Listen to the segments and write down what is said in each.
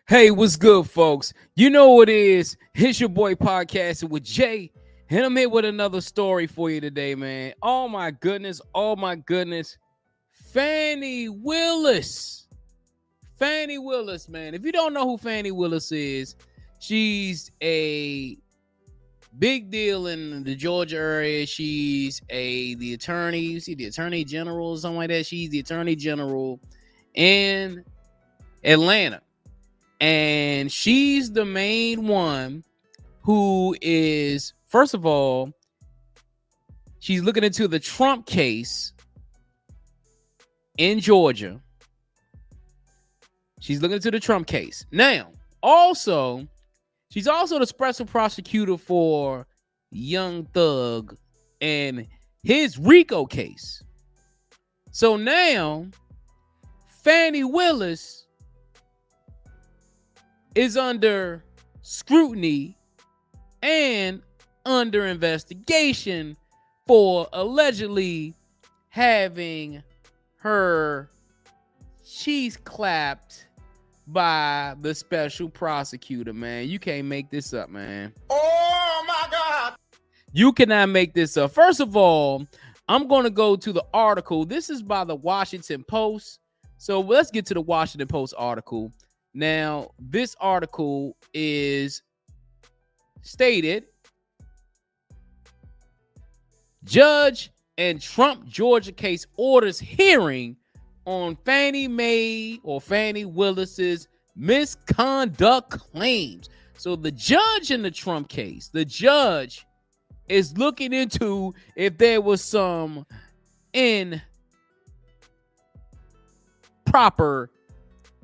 Hey, what's good, folks? You know what it is. It's your boy podcasting with Jay, and I'm here with another story for you today, man. Oh my goodness, Fani Willis. Fani Willis, man. If you don't know who Fani Willis is, she's a big deal in the Georgia area. She's the attorney, you see the attorney general or something like that. She's the attorney general in Atlanta. And she's the main one who is, first of all, she's looking into the Trump case in Georgia. She's looking into the Trump case. Now, also, she's also the special prosecutor for Young Thug and his RICO case. So now, Fani Willis is under scrutiny and under investigation for allegedly having her cheeks clapped by the special prosecutor, man. You can't make this up, man. Oh my God. You cannot make this up. First of all, I'm going to go to the article. This is by the Washington Post. So let's get to the Washington Post article. Now, this article is stated, Judge and Trump Georgia case orders hearing on Fannie Willis's misconduct claims. So the judge in the Trump case, the judge is looking into if there was some improper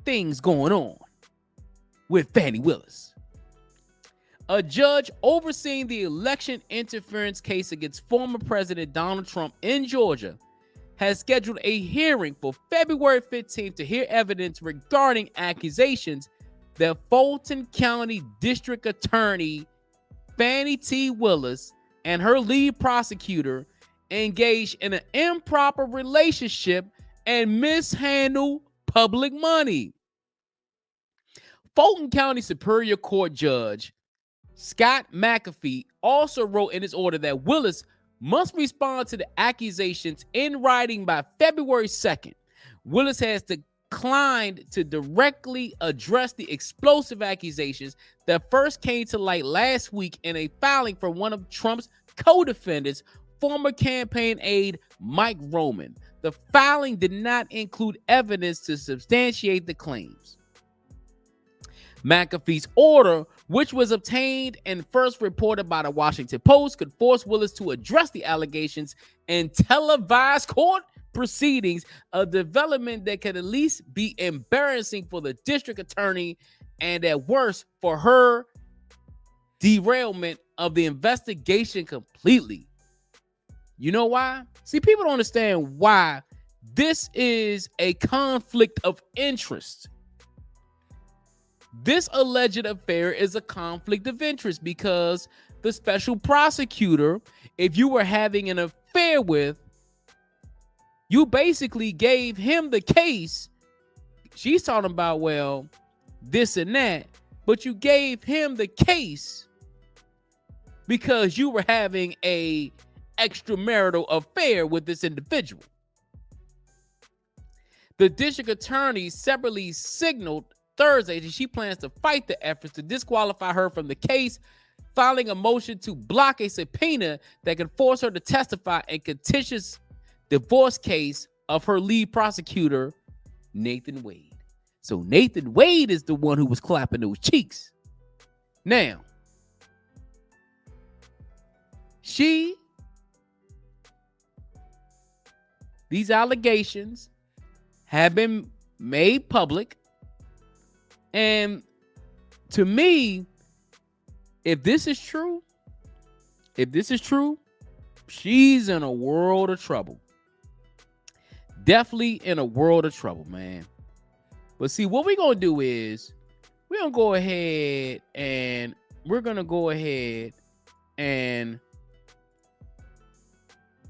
things going on with Fani Willis. A judge overseeing the election interference case against former President Donald Trump in Georgia has scheduled a hearing for February 15th to hear evidence regarding accusations that Fulton County District Attorney Fani T. Willis and her lead prosecutor engaged in an improper relationship and mishandled public money. Fulton County Superior Court Judge Scott McAfee also wrote in his order that Willis must respond to the accusations in writing by February 2nd. Willis has declined to directly address the explosive accusations that first came to light last week in a filing for one of Trump's co-defendants, former campaign aide Mike Roman. The filing did not include evidence to substantiate the claims. McAfee's order, which was obtained and first reported by the Washington Post, could force Willis to address the allegations in televised court proceedings, a development that could at least be embarrassing for the district attorney and at worst for her derailment of the investigation completely. You know why? See, people don't understand why this is a conflict of interest. This alleged affair is a conflict of interest because the special prosecutor, if you were having an affair with, you basically gave him the case. She's talking about, well, this and that, but you gave him the case because you were having a extramarital affair with this individual. The district attorney separately signaled Thursday that she plans to fight the efforts to disqualify her from the case, filing a motion to block a subpoena that could force her to testify in contentious divorce case of her lead prosecutor, Nathan Wade. So Nathan Wade is the one who was clapping those cheeks. Now, these allegations have been made public. And to me, if this is true, she's in a world of trouble. Definitely in a world of trouble, man. But see, what we're going to do is we're going to go ahead and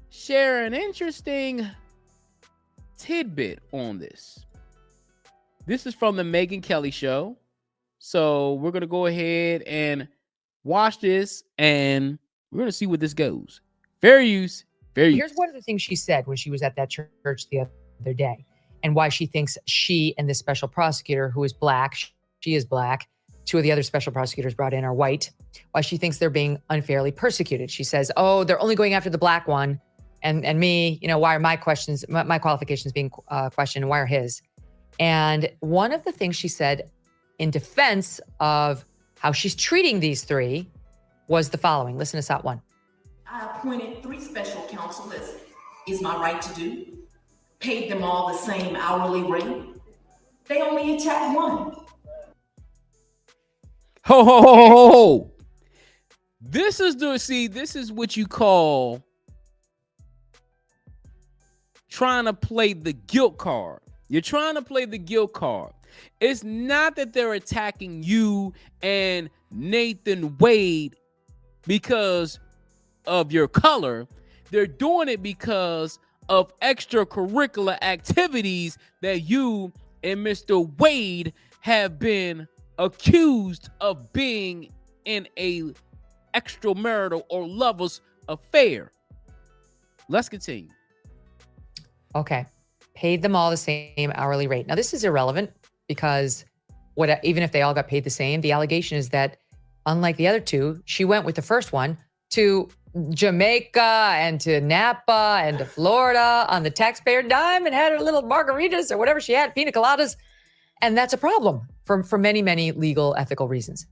share an interesting tidbit on this. This is from the Megyn Kelly show. So we're gonna go ahead and watch this, and we're gonna see where this goes. Fair use. Here's one of the things she said when she was at that church the other day, and why she thinks she and this special prosecutor, who is black, she is black, two of the other special prosecutors brought in are white, why she thinks they're being unfairly persecuted. She says, oh, they're only going after the black one, and me, why are my qualifications being questioned, and why are his? And one of the things she said in defense of how she's treating these three was the following. Listen to Sot 1. I appointed 3 special counsel, as is my right to do. Paid them all the same hourly rate. They only attacked one. Ho, ho, ho, ho, ho. This is what you call trying to play the guilt card. You're trying to play the guilt card. It's not that they're attacking you and Nathan Wade because of your color. They're doing it because of extracurricular activities that you and Mr. Wade have been accused of being in a extramarital or lovers affair. Let's continue. Okay. Paid them all the same hourly rate. Now, this is irrelevant because even if they all got paid the same, the allegation is that, unlike the other two, she went with the first one to Jamaica and to Napa and to Florida on the taxpayer dime and had her little margaritas or whatever she had, pina coladas. And that's a problem for many, many legal, ethical reasons.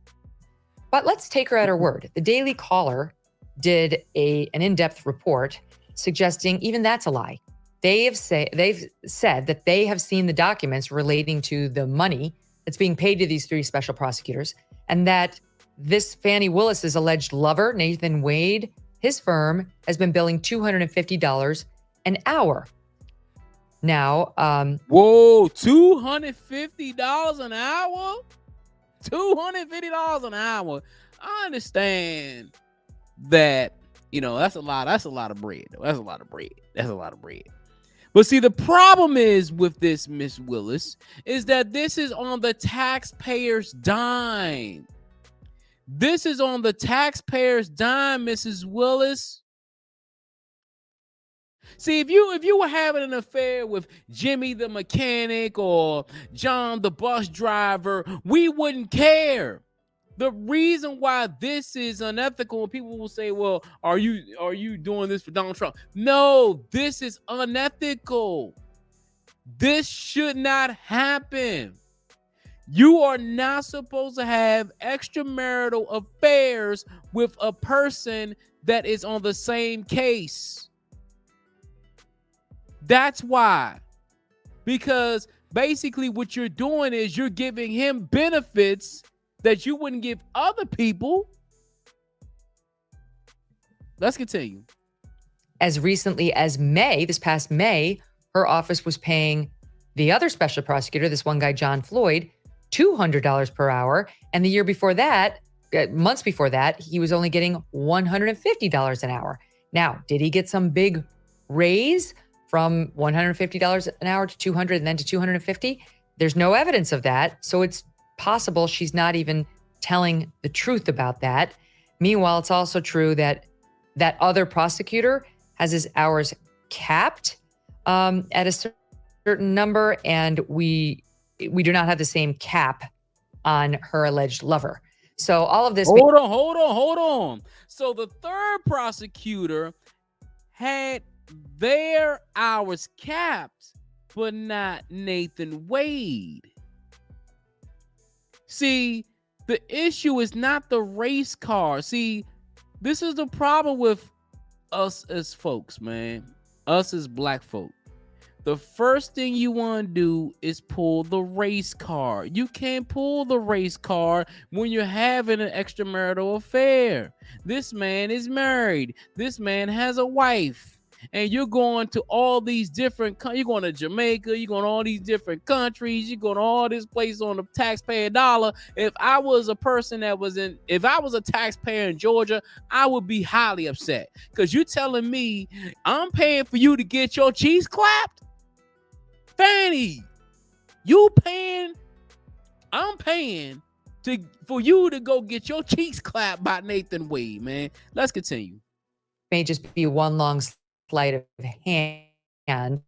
But let's take her at her word. The Daily Caller did an in-depth report suggesting even that's a lie. They've said that they have seen the documents relating to the money that's being paid to these 3 special prosecutors, and that this Fani Willis's alleged lover, Nathan Wade, his firm has been billing $250 an hour. Now, whoa, $250 an hour? $250 an hour. I understand that, that's a lot of bread. That's a lot of bread. But see, the problem is with this, Miss Willis, is that this is on the taxpayers' dime. This is on the taxpayers' dime, Mrs. Willis. See, if you were having an affair with Jimmy the mechanic or John the bus driver, we wouldn't care. The reason why this is unethical, and people will say, well, are you doing this for Donald Trump? No, this is unethical. This should not happen. You are not supposed to have extramarital affairs with a person that is on the same case. That's why. Because basically what you're doing is you're giving him benefits that you wouldn't give other people. Let's continue. As recently as this past May, her office was paying the other special prosecutor, this one guy, John Floyd, $200 per hour. And the year before that, months before that, he was only getting $150 an hour. Now, did he get some big raise from $150 an hour to $200 and then to $250? There's no evidence of that. So it's possible she's not even telling the truth about that. Meanwhile, it's also true that that other prosecutor has his hours capped at a certain number, and we do not have the same cap on her alleged lover. So all of this. Hold on. So the third prosecutor had their hours capped, but not Nathan Wade. See, the issue is not the race car. See, this is the problem with us as folks, man. Us as black folk. The first thing you want to do is pull the race card. You can't pull the race card when you're having an extramarital affair. This man is married. This man has a wife. And you're going to all these different, you're going to Jamaica, you're going to all these different countries, you're going to all this place on the taxpayer dollar. If I was a person if I was a taxpayer in Georgia, I would be highly upset. Because you're telling me I'm paying for you to get your cheese clapped? Fanny, I'm paying for you to go get your cheeks clapped by Nathan Wade, man. Let's continue. May just be one long sleight of hand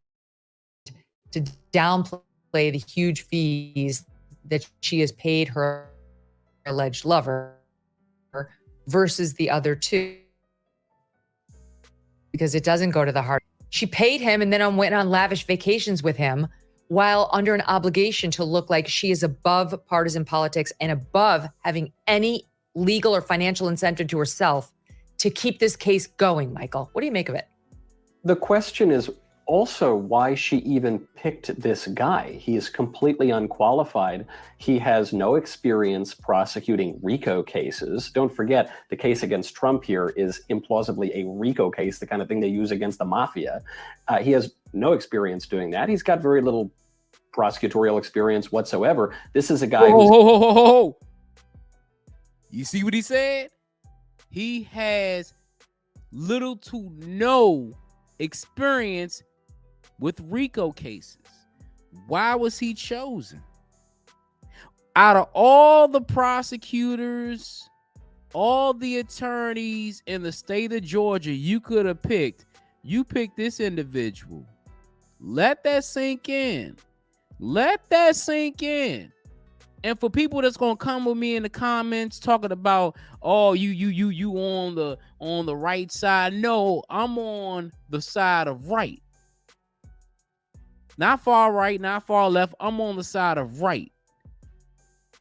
to downplay the huge fees that she has paid her alleged lover versus the other two, because it doesn't go to the heart. She paid him and then went on lavish vacations with him while under an obligation to look like she is above partisan politics and above having any legal or financial incentive to herself to keep this case going. Michael, what do you make of it? The question is also why she even picked this guy. He is completely unqualified. He has no experience prosecuting RICO cases. Don't forget, the case against Trump here is implausibly a RICO case, the kind of thing they use against the mafia. He has no experience doing that. He's got very little prosecutorial experience whatsoever. This is a guy who's... You see what he said? He has little to no experience with RICO cases. Why was he chosen? Out of all the prosecutors, all the attorneys in the state of Georgia you could have picked, you picked this individual. Let that sink in. Let that sink in. And for people that's gonna come with me in the comments talking about, oh, you on the right side. No, I'm on the side of right. Not far right, not far left. I'm on the side of right.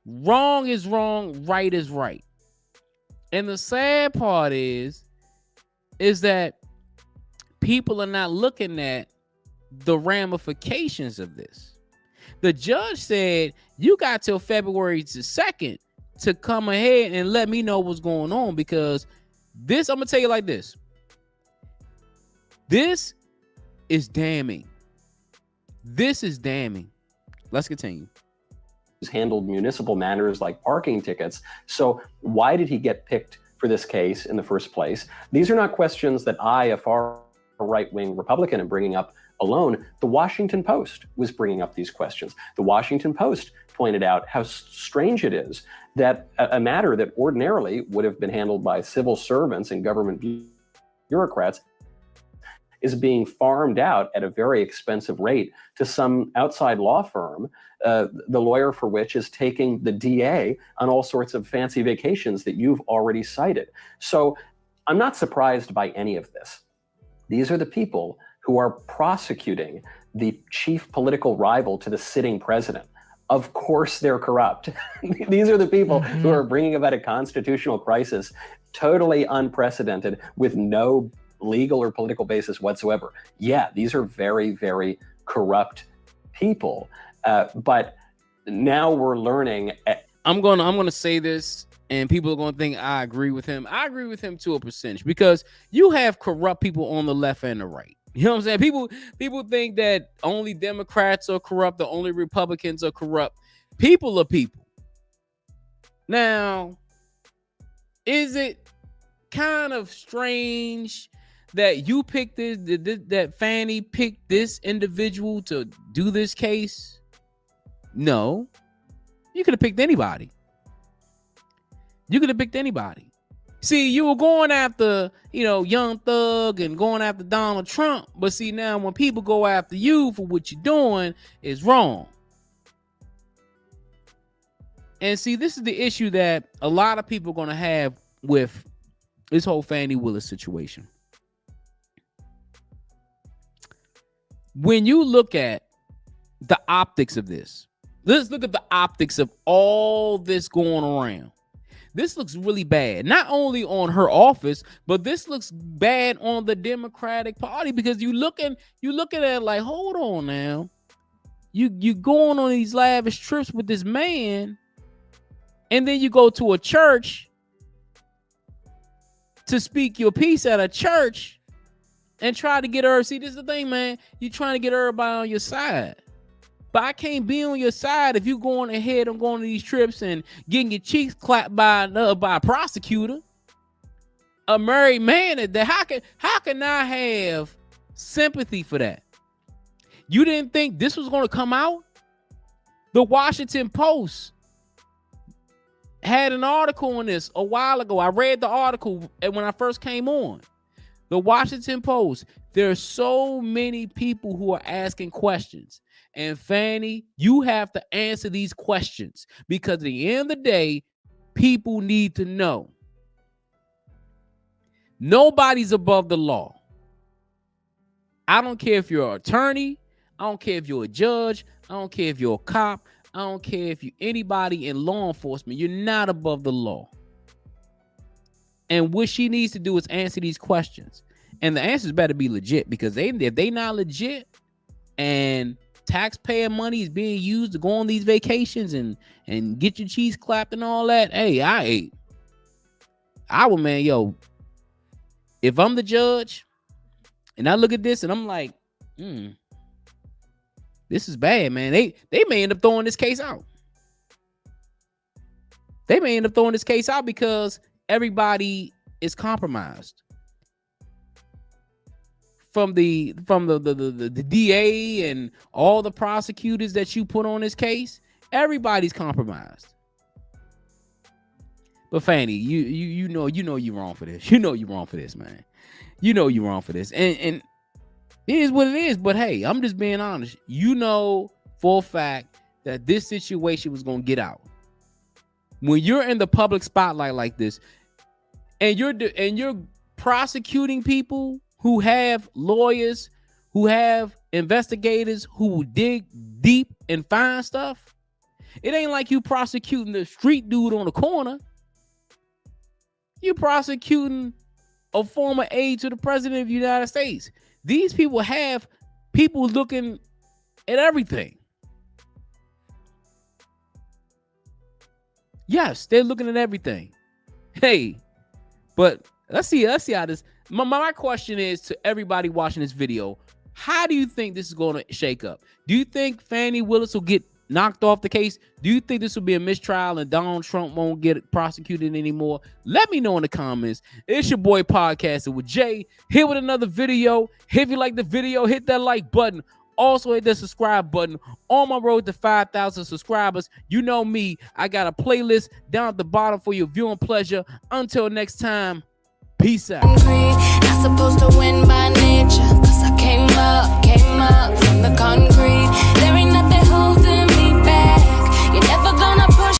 Wrong is wrong, right is right. And the sad part is that people are not looking at the ramifications of this. The judge said, you got till February 2nd to come ahead and let me know what's going on, because this, I'm going to tell you like this. This is damning. This is damning. Let's continue. He's handled municipal matters like parking tickets. So why did he get picked for this case in the first place? These are not questions that I, a far right-wing Republican, am bringing up alone. The Washington Post was bringing up these questions. The Washington Post pointed out how strange it is that a matter that ordinarily would have been handled by civil servants and government bureaucrats is being farmed out at a very expensive rate to some outside law firm, the lawyer for which is taking the DA on all sorts of fancy vacations that you've already cited. So I'm not surprised by any of this. These are the people who are prosecuting the chief political rival to the sitting president. Of course they're corrupt. These are the people who are bringing about a constitutional crisis, totally unprecedented, with no legal or political basis whatsoever. Yeah, these are very, very corrupt people. But now we're learning. I'm gonna say this, and people are gonna think I agree with him. I agree with him to a percentage, because you have corrupt people on the left and the right. You know what I'm saying? People think that only Democrats are corrupt, or only Republicans are corrupt. People are people. Now, is it kind of strange that you picked this, that Fani picked this individual to do this case? No. You could have picked anybody. You could have picked anybody. See, you were going after, Young Thug and going after Donald Trump. But see, now when people go after you for what you're doing, it's wrong. And see, this is the issue that a lot of people are going to have with this whole Fani Willis situation. When you look at the optics of this, let's look at the optics of all this going around. This looks really bad, not only on her office, but this looks bad on the Democratic Party, because you look at it like, hold on now. You going on these lavish trips with this man, and then you go to a church to speak your piece at a church and try to get her. See, this is the thing, man. You're trying to get everybody on your side. But I can't be on your side if you going ahead and going to these trips and getting your cheeks clapped by a prosecutor, a married man. How can I have sympathy for that? You didn't think this was going to come out? The Washington Post had an article on this a while ago. I read the article when I first came on. The Washington Post. There are so many people who are asking questions. And Fani, you have to answer these questions because at the end of the day, people need to know. Nobody's above the law. I don't care if you're an attorney. I don't care if you're a judge. I don't care if you're a cop. I don't care if you're anybody in law enforcement. You're not above the law. And what she needs to do is answer these questions. And the answers better be legit because if they not legit and taxpayer money is being used to go on these vacations and get your cheese clapped and all that, hey, I would, man, yo, if I'm the judge and I look at this and I'm like, this is bad, man. They may end up throwing this case out. They may end up throwing this case out because everybody is compromised. From the DA and all the prosecutors that you put on this case, everybody's compromised. But Fani, you know you're wrong for this. You know you're wrong for this, man. You know you're wrong for this. And it is what it is. But hey, I'm just being honest. You know for a fact that this situation was gonna get out. When you're in the public spotlight like this, and you're prosecuting people who have lawyers, who have investigators who dig deep and find stuff. It ain't like you prosecuting the street dude on the corner. You prosecuting a former aide to the president of the United States. These people have people looking at everything. Yes, they're looking at everything. Hey, but let's see how this. My question is to everybody watching this video, how do you think this is going to shake up? Do you think Fani Willis will get knocked off the case? Do you think this will be a mistrial and Donald Trump won't get prosecuted anymore? Let me know in the comments. It's your boy Podcasting with Jay, here with another video. If you like the video, hit that like button. Also hit the subscribe button. On my road to 5,000 subscribers. You know me, I got a playlist down at the bottom for your viewing pleasure. Until next time, peace out. Not supposed to win by nature, 'cause I came up from the concrete. There ain't nothing